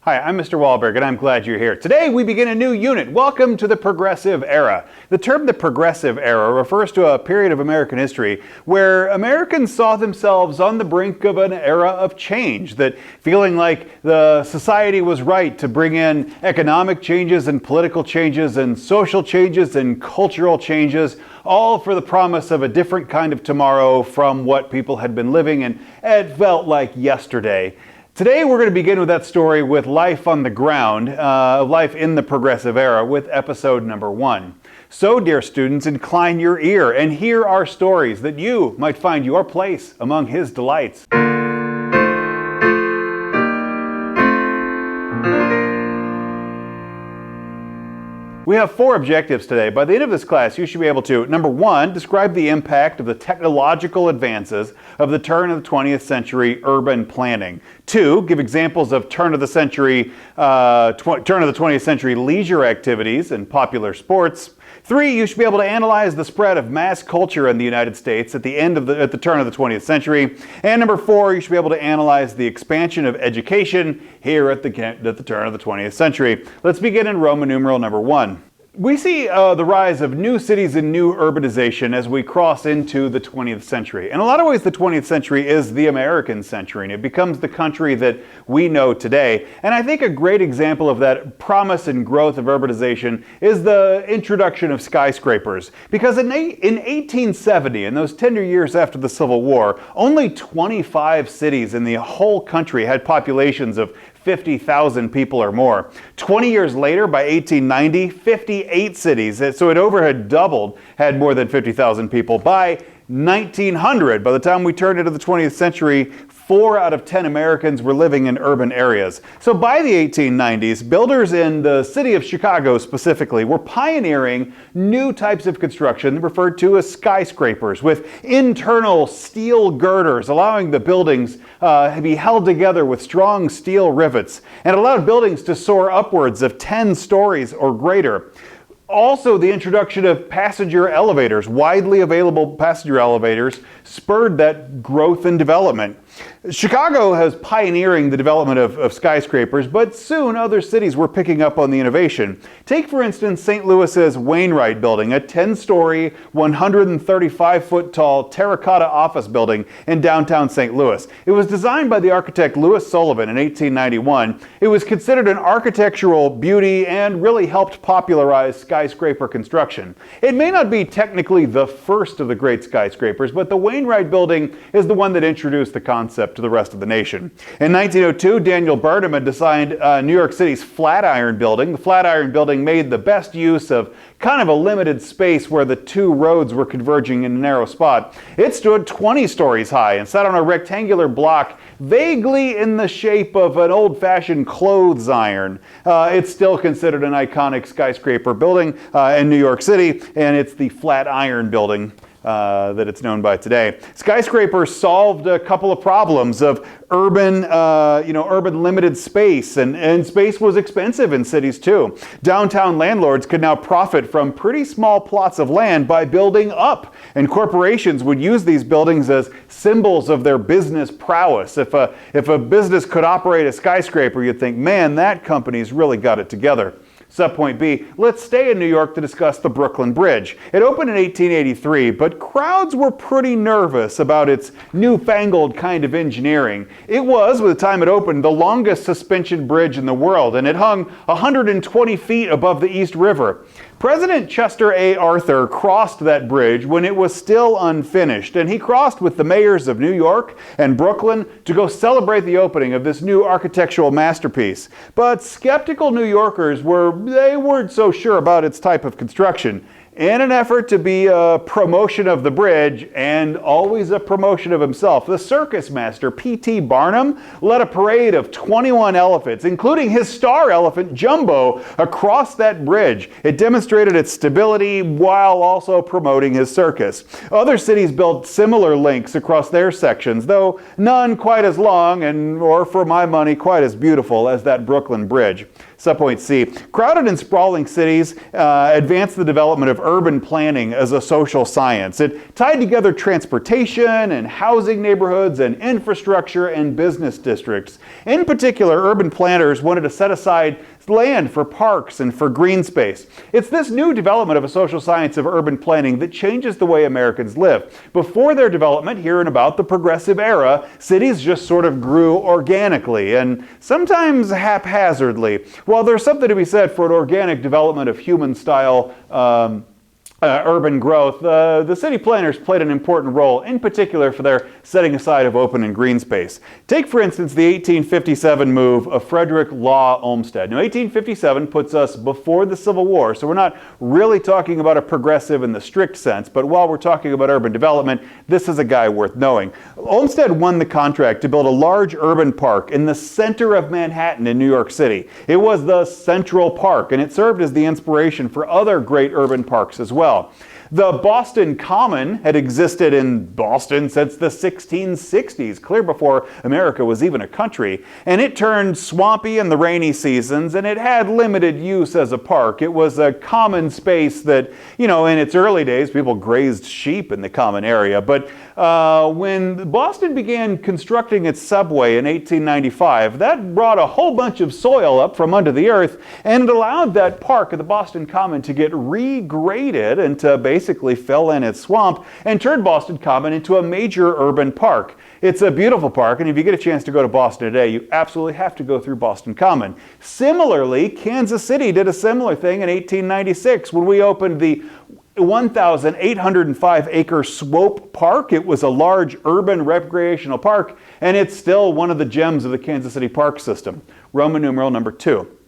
Hi, I'm Mr. Wahlberg, and I'm glad you're here. Today we begin a new unit. Welcome to the Progressive Era. The term the Progressive Era refers to a period of American history where Americans saw themselves on the brink of an era of change, that feeling like the society was right to bring in economic changes and political changes and social changes and cultural changes, all for the promise of a different kind of tomorrow from what people had been living, and it felt like yesterday. Today we're going to begin with that story with life on the ground, life in the Progressive Era, with episode number 1. So, dear students, incline your ear and hear our stories that you might find your place among his delights. We have 4 objectives today. By the end of this class, you should be able to, number 1, describe the impact of the technological advances of the turn of the 20th century urban planning. 2, give examples of turn of the 20th century leisure activities and popular sports. 3, you should be able to analyze the spread of mass culture in the United States at the turn of the 20th century. And number 4, you should be able to analyze the expansion of education here at the turn of the 20th century. Let's begin in Roman numeral number 1. We see the rise of new cities and new urbanization as we cross into the 20th century. In a lot of ways, the 20th century is the American century, and it becomes the country that we know today. And I think a great example of that promise and growth of urbanization is the introduction of skyscrapers. Because in 1870, in those tender years after the Civil War, only 25 cities in the whole country had populations of 50,000 people or more. 20 years later, by 1890, 58 cities, so it had doubled, had more than 50,000 people. By 1900, by the time we turned into the 20th century, 4 out of 10 Americans were living in urban areas. So by the 1890s, builders in the city of Chicago specifically were pioneering new types of construction referred to as skyscrapers, with internal steel girders allowing the buildings to be held together with strong steel rivets, and allowed buildings to soar upwards of 10 stories or greater. Also, the introduction of passenger elevators, widely available passenger elevators, spurred that growth and development. Chicago was pioneering the development of skyscrapers, but soon other cities were picking up on the innovation. Take, for instance, St. Louis's Wright Building, a 10-story, 135-foot-tall terracotta office building in downtown St. Louis. It was designed by the architect Louis Sullivan in 1891. It was considered an architectural beauty and really helped popularize skyscraper construction. It may not be technically the first of the great skyscrapers, but the Wright Building is the one that introduced the concept to the rest of the nation. In 1902, Daniel Burnham had designed New York City's Flatiron Building. The Flatiron Building made the best use of kind of a limited space where the 2 roads were converging in a narrow spot. It stood 20 stories high and sat on a rectangular block vaguely in the shape of an old-fashioned clothes iron. It's still considered an iconic skyscraper building in New York City, and it's the Flatiron Building that it's known by today. Skyscrapers solved a couple of problems of urban limited space, and space was expensive in cities too. Downtown landlords could now profit from pretty small plots of land by building up, and corporations would use these buildings as symbols of their business prowess. If a business could operate a skyscraper, you'd think, man, that company's really got it together. Subpoint B, let's stay in New York to discuss the Brooklyn Bridge. It opened in 1883, but crowds were pretty nervous about its newfangled kind of engineering. It was, by the time it opened, the longest suspension bridge in the world, and it hung 120 feet above the East River. President Chester A. Arthur crossed that bridge when it was still unfinished, and he crossed with the mayors of New York and Brooklyn to go celebrate the opening of this new architectural masterpiece. But skeptical New Yorkers weren't so sure about its type of construction. In an effort to be a promotion of the bridge, and always a promotion of himself, the circus master, P.T. Barnum, led a parade of 21 elephants, including his star elephant, Jumbo, across that bridge. It demonstrated its stability while also promoting his circus. Other cities built similar links across their sections, though none quite as long and, or for my money, quite as beautiful as that Brooklyn Bridge. Subpoint C. Crowded and sprawling cities advanced the development of urban planning as a social science. It tied together transportation and housing neighborhoods and infrastructure and business districts. In particular, urban planners wanted to set aside land for parks and for green space. It's this new development of a social science of urban planning that changes the way Americans live. Before their development, here and about the Progressive Era, cities just sort of grew organically and sometimes haphazardly. While there's something to be said for an organic development of human-style urban growth, the city planners played an important role, in particular for their setting aside of open and green space. Take, for instance, the 1857 move of Frederick Law Olmsted. Now, 1857 puts us before the Civil War, so we're not really talking about a progressive in the strict sense, but while we're talking about urban development, this is a guy worth knowing. Olmsted won the contract to build a large urban park in the center of Manhattan in New York City. It was the Central Park, and it served as the inspiration for other great urban parks as well. The Boston Common had existed in Boston since the 1660s, clear before America was even a country, and it turned swampy in the rainy seasons, and it had limited use as a park. It was a common space that, in its early days, people grazed sheep in the common area, but when Boston began constructing its subway in 1895, that brought a whole bunch of soil up from under the earth, and it allowed that park at the Boston Common to get regraded and to basically fill in its swamp and turned Boston Common into a major urban park. It's a beautiful park, and if you get a chance to go to Boston today, you absolutely have to go through Boston Common. Similarly, Kansas City did a similar thing in 1896 when we opened the 1,805-acre Swope Park. It was a large urban recreational park, and it's still one of the gems of the Kansas City park system. Roman numeral number 2.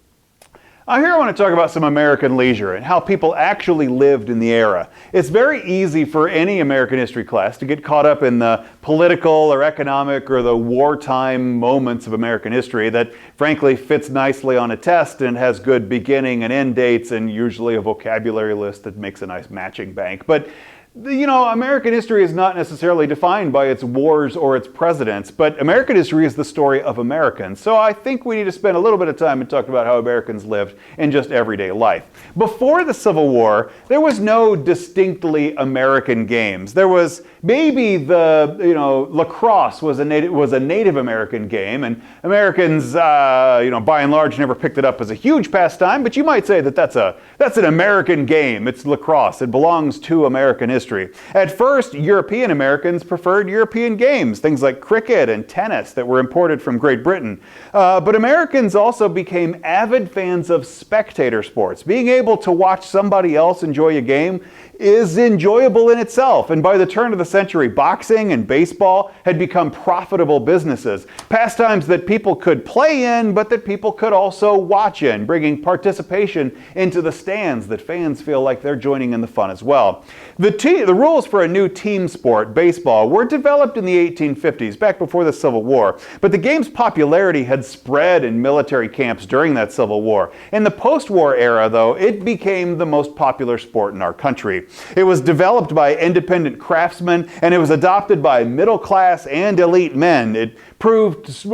Here I want to talk about some American leisure and how people actually lived in the era. It's very easy for any American history class to get caught up in the political or economic or the wartime moments of American history that frankly fits nicely on a test and has good beginning and end dates and usually a vocabulary list that makes a nice matching bank. But American history is not necessarily defined by its wars or its presidents, but American history is the story of Americans. So I think we need to spend a little bit of time and talk about how Americans lived in just everyday life. Before the Civil War, there was no distinctly American games. There was maybe lacrosse was a Native American game, and Americans, by and large, never picked it up as a huge pastime. But you might say that that's an American game. It's lacrosse. It belongs to American history. At first, European Americans preferred European games, things like cricket and tennis that were imported from Great Britain. But Americans also became avid fans of spectator sports. Being able to watch somebody else enjoy a game is enjoyable in itself. And by the turn of the century, boxing and baseball had become profitable businesses, pastimes that people could play in, but that people could also watch in, bringing participation into the stands that fans feel like they're joining in the fun as well. The rules for a new team sport, baseball, were developed in the 1850s, back before the Civil War, but the game's popularity had spread in military camps during that Civil War. In the post-war era, though, it became the most popular sport in our country. It was developed by independent craftsmen, and it was adopted by middle-class and elite men. It proved,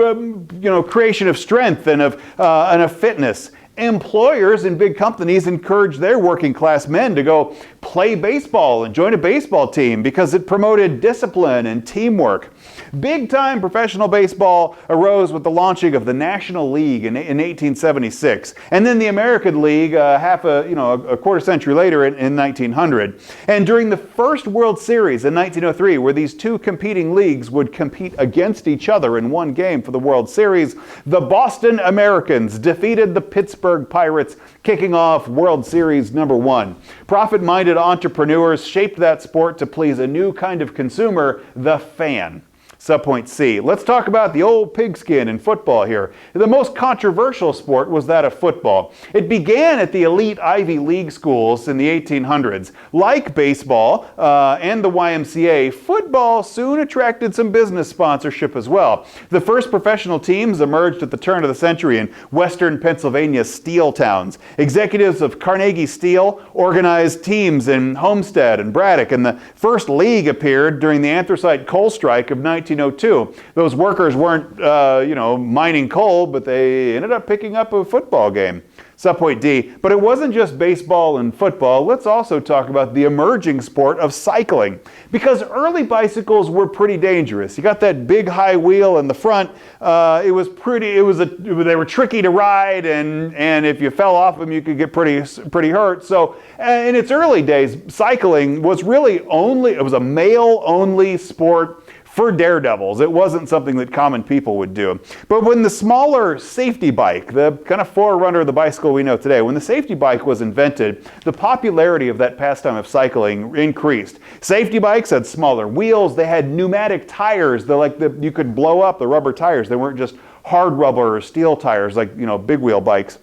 creation of strength and of fitness. Employers and big companies encouraged their working class men to go play baseball and join a baseball team because it promoted discipline and teamwork. Big-time professional baseball arose with the launching of the National League in 1876, and then the American League a quarter century later in 1900. And during the first World Series in 1903, where these two competing leagues would compete against each other in one game for the World Series, the Boston Americans defeated the Pittsburgh Pirates, kicking off World Series number 1. Profit-minded entrepreneurs shaped that sport to please a new kind of consumer, the fan. Subpoint C. Let's talk about the old pigskin in football here. The most controversial sport was that of football. It began at the elite Ivy League schools in the 1800s. Like baseball and the YMCA, football soon attracted some business sponsorship as well. The first professional teams emerged at the turn of the century in western Pennsylvania's steel towns. Executives of Carnegie Steel organized teams in Homestead and Braddock, and the first league appeared during the anthracite coal strike of 19 1902. Those workers weren't, mining coal, but they ended up picking up a football game. Subpoint D, but it wasn't just baseball and football. Let's also talk about the emerging sport of cycling. Because early bicycles were pretty dangerous. You got that big high wheel in the front. They were tricky to ride, and if you fell off them, you could get pretty hurt. So in its early days, cycling was really it was a male-only sport for daredevils. It wasn't something that common people would do. But when the smaller safety bike, the kind of forerunner of the bicycle we know today, when the safety bike was invented, the popularity of that pastime of cycling increased. Safety bikes had smaller wheels. They had pneumatic tires. You could blow up the rubber tires. They weren't just hard rubber or steel tires like big wheel bikes.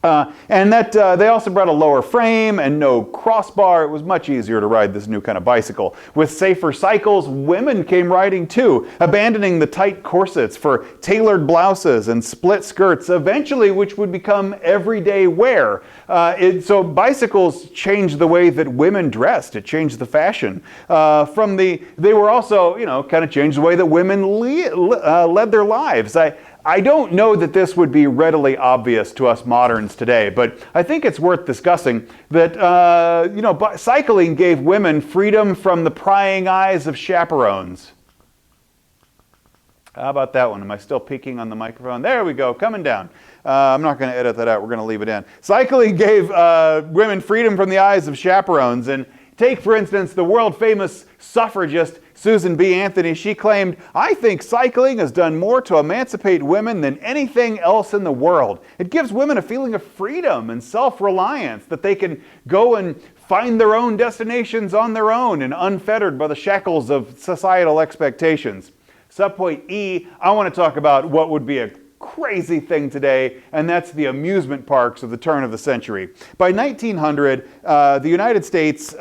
They also brought a lower frame and no crossbar. It was much easier to ride this new kind of bicycle. With safer cycles, women came riding too, abandoning the tight corsets for tailored blouses and split skirts, eventually which would become everyday wear. So bicycles changed the way that women dressed. It changed the fashion. They were also, kind of changed the way that women led their lives. I don't know that this would be readily obvious to us moderns today, but I think it's worth discussing that, cycling gave women freedom from the prying eyes of chaperones. How about that one? Am I still peeking on the microphone? There we go, coming down. I'm not going to edit that out. We're going to leave it in. Cycling gave women freedom from the eyes of chaperones. And take, for instance, the world-famous suffragist Susan B. Anthony. She claimed, "I think cycling has done more to emancipate women than anything else in the world. It gives women a feeling of freedom and self-reliance, that they can go and find their own destinations on their own and unfettered by the shackles of societal expectations." Subpoint E, I want to talk about what would be a crazy thing today, and that's the amusement parks of the turn of the century. By 1900, the United States,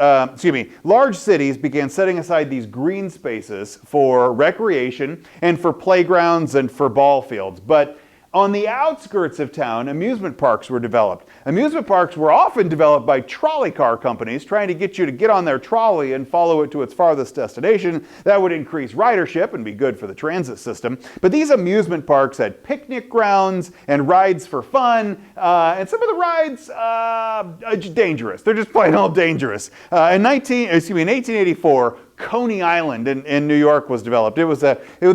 large cities began setting aside these green spaces for recreation and for playgrounds and for ball fields. But on the outskirts of town, amusement parks were developed. Amusement parks were often developed by trolley car companies trying to get you to get on their trolley and follow it to its farthest destination. That would increase ridership and be good for the transit system. But these amusement parks had picnic grounds and rides for fun, and some of the rides are dangerous. They're just plain old dangerous. In 1884, Coney Island in New York was developed. They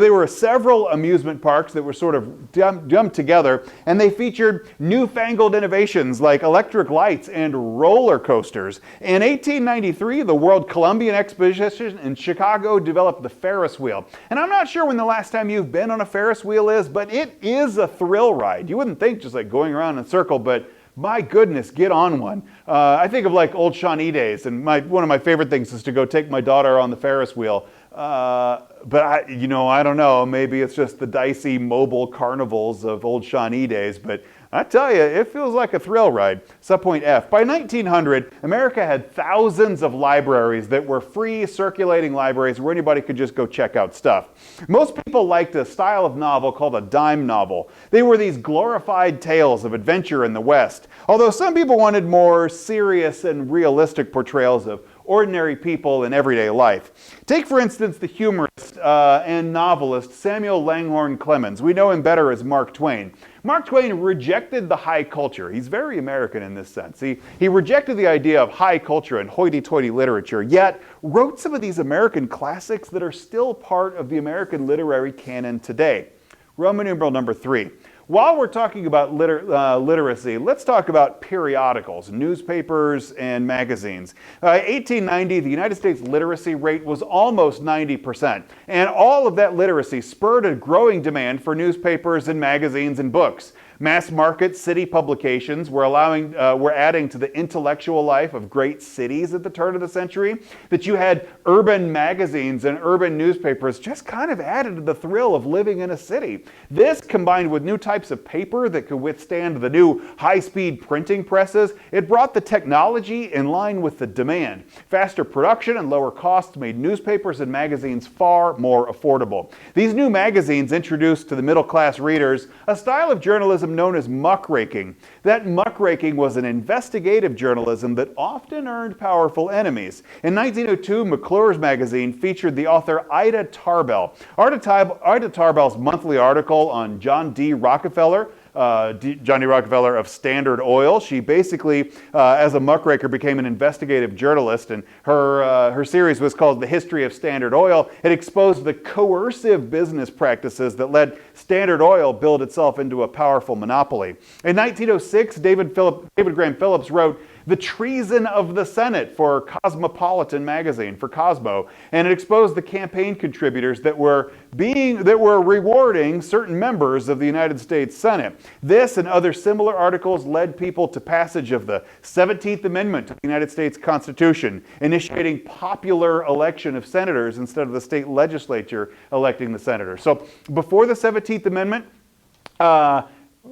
were several amusement parks that were sort of dumped together, and they featured newfangled innovations like electric lights and roller coasters. In 1893, the World Columbian Exposition in Chicago developed the Ferris wheel. And I'm not sure when the last time you've been on a Ferris wheel is, but it is a thrill ride. You wouldn't think just like going around in a circle, but my goodness, get on one. I think of like old Shawnee days, and one of my favorite things is to go take my daughter on the Ferris wheel. But I don't know, maybe it's just the dicey mobile carnivals of old Shawnee days, but I tell you, it feels like a thrill ride. Subpoint F. By 1900, America had thousands of libraries that were free circulating libraries where anybody could just go check out stuff. Most people liked a style of novel called a dime novel. They were these glorified tales of adventure in the West, although some people wanted more serious and realistic portrayals of ordinary people in everyday life. Take, for instance, the humorist and novelist Samuel Langhorne Clemens. We know him better as Mark Twain. Mark Twain rejected the high culture. He's very American in this sense. He rejected the idea of high culture and hoity-toity literature, yet wrote some of these American classics that are still part of the American literary canon today. Roman numeral number 3. While we're talking about literacy, let's talk about periodicals, newspapers and magazines. 1890, the United States literacy rate was almost 90%. And all of that literacy spurred a growing demand for newspapers and magazines and books. Mass market city publications were adding to the intellectual life of great cities at the turn of the century. That you had urban magazines and urban newspapers just kind of added to the thrill of living in a city. This, combined with new types of paper that could withstand the new high-speed printing presses, it brought the technology in line with the demand. Faster production and lower costs made newspapers and magazines far more affordable. These new magazines introduced to the middle-class readers a style of journalism journalism known as muckraking. That muckraking was an investigative journalism that often earned powerful enemies. In 1902, McClure's magazine featured the author Ida Tarbell. Ida Tarbell's monthly article on John D. Rockefeller of Standard Oil. She basically, as a muckraker, became an investigative journalist, and her series was called The History of Standard Oil. It exposed the coercive business practices that led Standard Oil build itself into a powerful monopoly. In 1906, David Graham Phillips wrote The Treason of the Senate for Cosmopolitan magazine, for Cosmo, and it exposed the campaign contributors that were rewarding certain members of the United States Senate. This and other similar articles led people to passage of the 17th Amendment to the United States Constitution, initiating popular election of senators instead of the state legislature electing the senators. So before the 17th Amendment,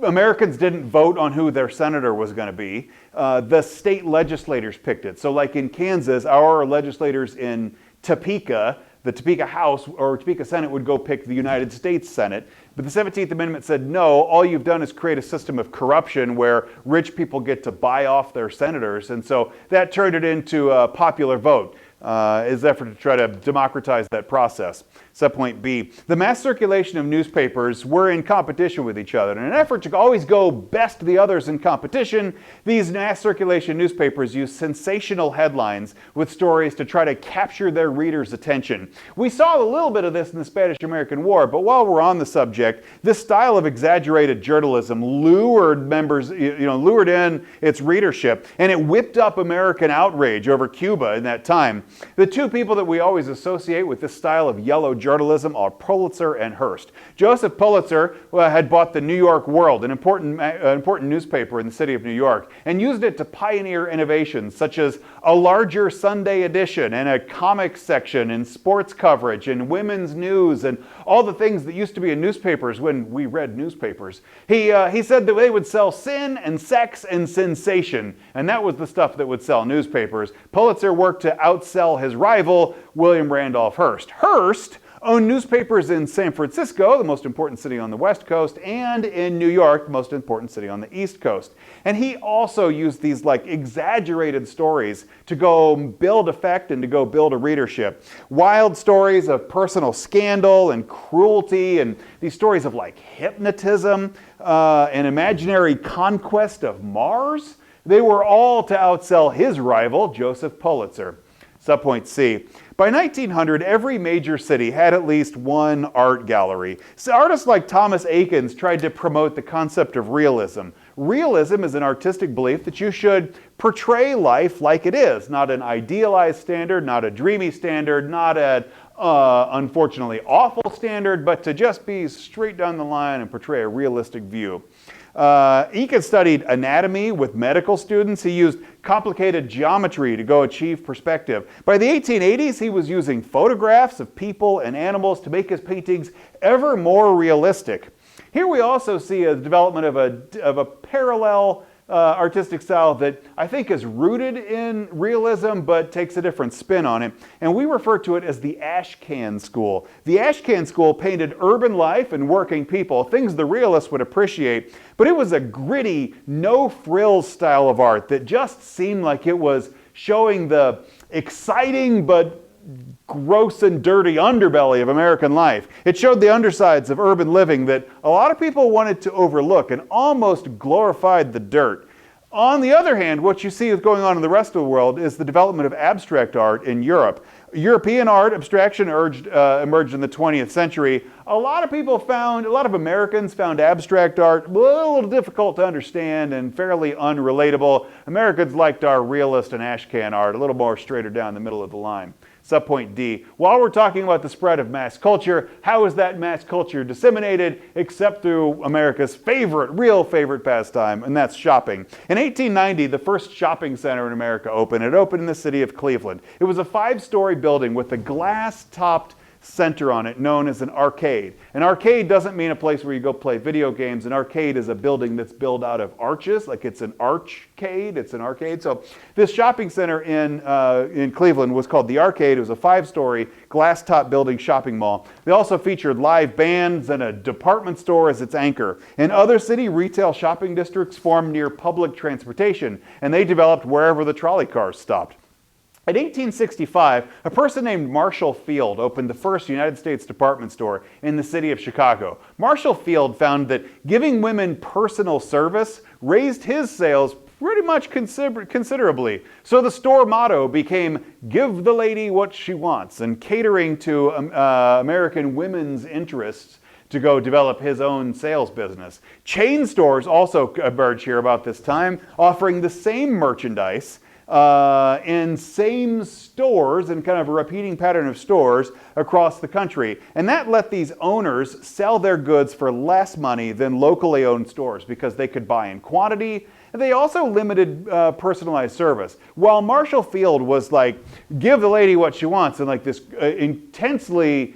Americans didn't vote on who their senator was going to be. The state legislators picked it. So like in Kansas, our legislators in Topeka, the Topeka House or Topeka Senate would go pick the United States Senate. But the 17th Amendment said, no, all you've done is create a system of corruption where rich people get to buy off their senators. And so that turned it into a popular vote. Is effort to try to democratize that process. Subpoint B. The mass circulation of newspapers were in competition with each other. In an effort to always go best the others in competition, these mass circulation newspapers use sensational headlines with stories to try to capture their readers' attention. We saw a little bit of this in the Spanish-American War, but while we're on the subject, this style of exaggerated journalism lured lured in its readership, and it whipped up American outrage over Cuba in that time. The two people that we always associate with this style of yellow journalism are Pulitzer and Hearst. Joseph Pulitzer had bought the New York World, an important newspaper in the city of New York, and used it to pioneer innovations such as a larger Sunday edition and a comics section and sports coverage and women's news and all the things that used to be in newspapers when we read newspapers. He said that they would sell sin and sex and sensation, and that was the stuff that would sell newspapers. Pulitzer worked to outsell his rival, William Randolph Hearst. Hearst owned newspapers in San Francisco, the most important city on the West Coast, and in New York, the most important city on the East Coast. And he also used these like exaggerated stories to go build effect and to go build a readership. Wild stories of personal scandal and cruelty, and these stories of like hypnotism, an imaginary conquest of Mars. They were all to outsell his rival, Joseph Pulitzer. Subpoint C. By 1900, every major city had at least one art gallery. So artists like Thomas Eakins tried to promote the concept of realism. Realism is an artistic belief that you should portray life like it is, not an idealized standard, not a dreamy standard, not an unfortunately awful standard, but to just be straight down the line and portray a realistic view. Eakins studied anatomy with medical students. He used complicated geometry to go achieve perspective. By the 1880s, he was using photographs of people and animals to make his paintings ever more realistic. Here we also see a development of a parallel artistic style that I think is rooted in realism but takes a different spin on it, and we refer to it as the Ashcan School. The Ashcan School painted urban life and working people, things the realists would appreciate, but it was a gritty, no-frills style of art that just seemed like it was showing the exciting but gross and dirty underbelly of American life. It showed the undersides of urban living that a lot of people wanted to overlook and almost glorified the dirt. On the other hand, what you see is going on in the rest of the world is the development of abstract art in Europe. European art abstraction emerged in the 20th century. A lot of Americans found abstract art a little difficult to understand and fairly unrelatable. Americans liked our realist and Ashcan art, a little more straighter down the middle of the line. Subpoint D. While we're talking about the spread of mass culture, how is that mass culture disseminated except through America's real favorite pastime, and that's shopping. In 1890, the first shopping center in America opened. It opened in the city of Cleveland. It was a 5-story building with a glass-topped center on it, known as an arcade. An arcade doesn't mean a place where you go play video games. An arcade is a building that's built out of arches, like it's an archcade, it's an arcade. So this shopping center in Cleveland was called the Arcade. It was a 5-story glass-top building shopping mall. They also featured live bands and a department store as its anchor. In other city retail shopping districts formed near public transportation, and they developed wherever the trolley cars stopped. In 1865, a person named Marshall Field opened the first United States department store in the city of Chicago. Marshall Field found that giving women personal service raised his sales pretty much considerably. So the store motto became, "Give the lady what she wants," and catering to American women's interests to go develop his own sales business. Chain stores also emerged here about this time, offering the same merchandise in same stores, and kind of a repeating pattern of stores across the country. And that let these owners sell their goods for less money than locally owned stores because they could buy in quantity. And they also limited personalized service. While Marshall Field was like, give the lady what she wants, and like this intensely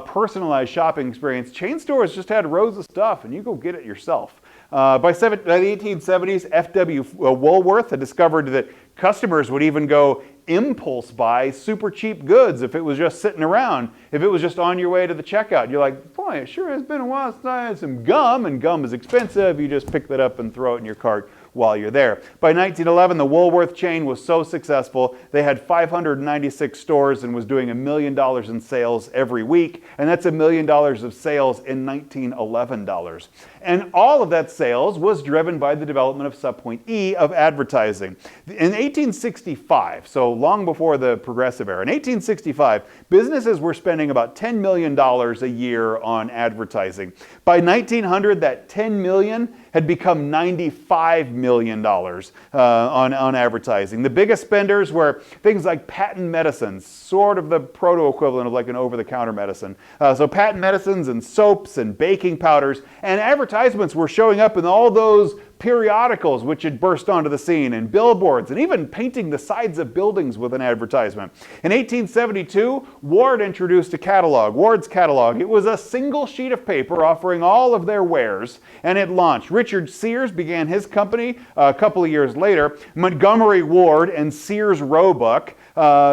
personalized shopping experience, chain stores just had rows of stuff and you go get it yourself. By the 1870s, F.W. Woolworth had discovered that customers would even go impulse buy super cheap goods if it was just sitting around. If it was just on your way to the checkout, you're like, boy, it sure has been a while since I had some gum, and gum is expensive. You just pick that up and throw it in your cart while you're there. By 1911, the Woolworth chain was so successful, they had 596 stores and was doing $1 million in sales every week, and that's $1 million of sales in 1911 dollars. And all of that sales was driven by the development of subpoint E of advertising. In 1865, so long before the Progressive era, in 1865, businesses were spending about $10 million a year on advertising. By 1900, that $10 million had become $95 million on advertising. The biggest spenders were things like patent medicines, sort of the proto-equivalent of like an over-the-counter medicine. So patent medicines and soaps and baking powders, and advertisements were showing up in all those periodicals which had burst onto the scene, and billboards, and even painting the sides of buildings with an advertisement. In 1872, Ward introduced a catalog, Ward's catalog. It was a single sheet of paper offering all of their wares, and it launched. Richard Sears began his company a couple of years later. Montgomery Ward and Sears Roebuck,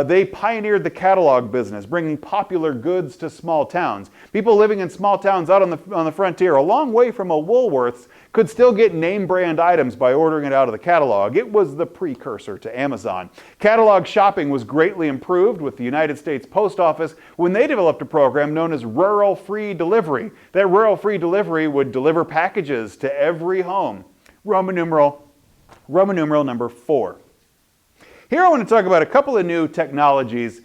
they pioneered the catalog business, bringing popular goods to small towns. People living in small towns out on the frontier, a long way from a Woolworth's, could still get name brand items by ordering it out of the catalog. It was the precursor to Amazon. Catalog shopping was greatly improved with the United States Post Office when they developed a program known as Rural Free Delivery. That Rural Free Delivery would deliver packages to every home. Roman numeral number 4. Here I want to talk about a couple of new technologies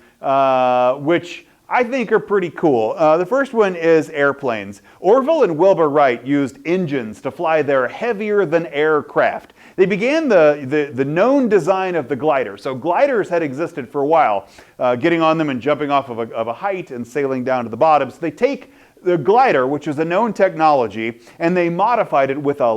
which I think are pretty cool. The first one is airplanes. Orville and Wilbur Wright used engines to fly their heavier-than-air craft. They began the known design of the glider. So gliders had existed for a while, getting on them and jumping off of a height and sailing down to the bottom. So they take the glider, which is a known technology, and they modified it with a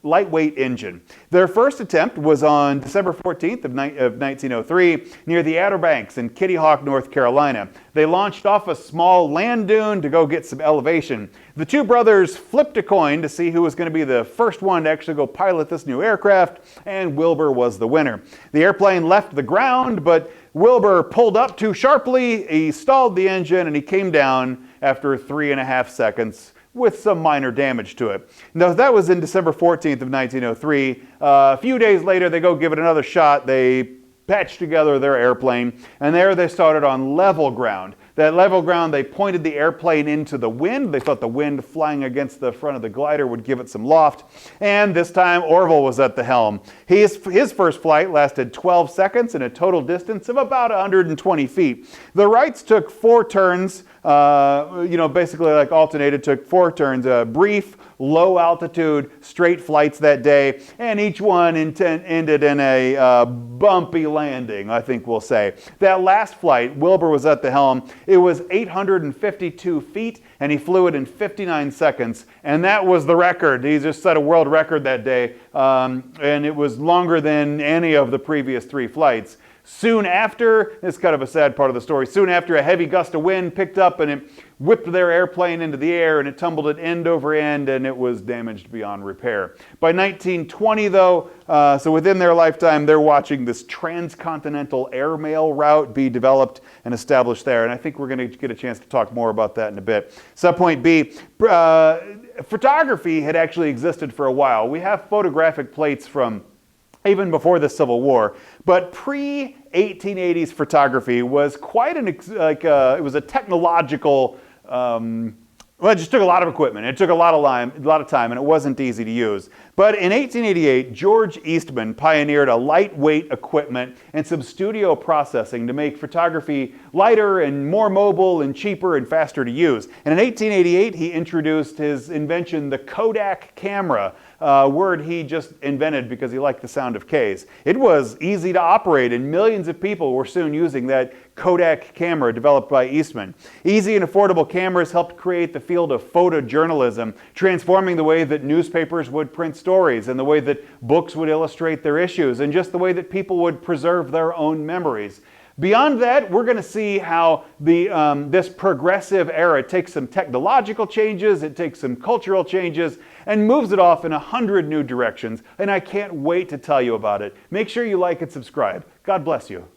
lightweight engine. Their first attempt was on December 14th of 1903 near the Outer Banks in Kitty Hawk, North Carolina. They launched off a small land dune to go get some elevation. The two brothers flipped a coin to see who was going to be the first one to actually go pilot this new aircraft, and Wilbur was the winner. The airplane left the ground, but Wilbur pulled up too sharply, he stalled the engine, and he came down after 3.5 seconds with some minor damage to it. Now, that was in December 14th of 1903. A few days later, they go give it another shot. They patched together their airplane, and there they started on level ground. That level ground, they pointed the airplane into the wind. They thought the wind flying against the front of the glider would give it some loft. And this time, Orville was at the helm. His first flight lasted 12 seconds and a total distance of about 120 feet. The Wrights took 4 turns, basically like alternated, took 4 turns, brief, low altitude, straight flights that day, and each one ended in a bumpy landing, I think we'll say. That last flight, Wilbur was at the helm. It was 852 feet, and he flew it in 59 seconds, and that was the record. He just set a world record that day, and it was longer than any of the previous 3 flights. Soon after, this is kind of a sad part of the story, soon after a heavy gust of wind picked up and it whipped their airplane into the air and it tumbled it end over end and it was damaged beyond repair. By 1920 though, so within their lifetime, they're watching this transcontinental airmail route be developed and established there. And I think we're going to get a chance to talk more about that in a bit. Subpoint B, photography had actually existed for a while. We have photographic plates from even before the Civil War, but pre-1880s photography was quite it was a technological, well, it just took a lot of equipment. It took a lot of time, and it wasn't easy to use. But in 1888, George Eastman pioneered a lightweight equipment and some studio processing to make photography lighter and more mobile and cheaper and faster to use. And in 1888, he introduced his invention, the Kodak camera, a word he just invented because he liked the sound of Ks. It was easy to operate, and millions of people were soon using that Kodak camera developed by Eastman. Easy and affordable cameras helped create the field of photojournalism, transforming the way that newspapers would print stories and the way that books would illustrate their issues and just the way that people would preserve their own memories. Beyond that, we're going to see how this progressive era takes some technological changes, it takes some cultural changes, and moves it off in 100 new directions. And I can't wait to tell you about it. Make sure you like and subscribe. God bless you.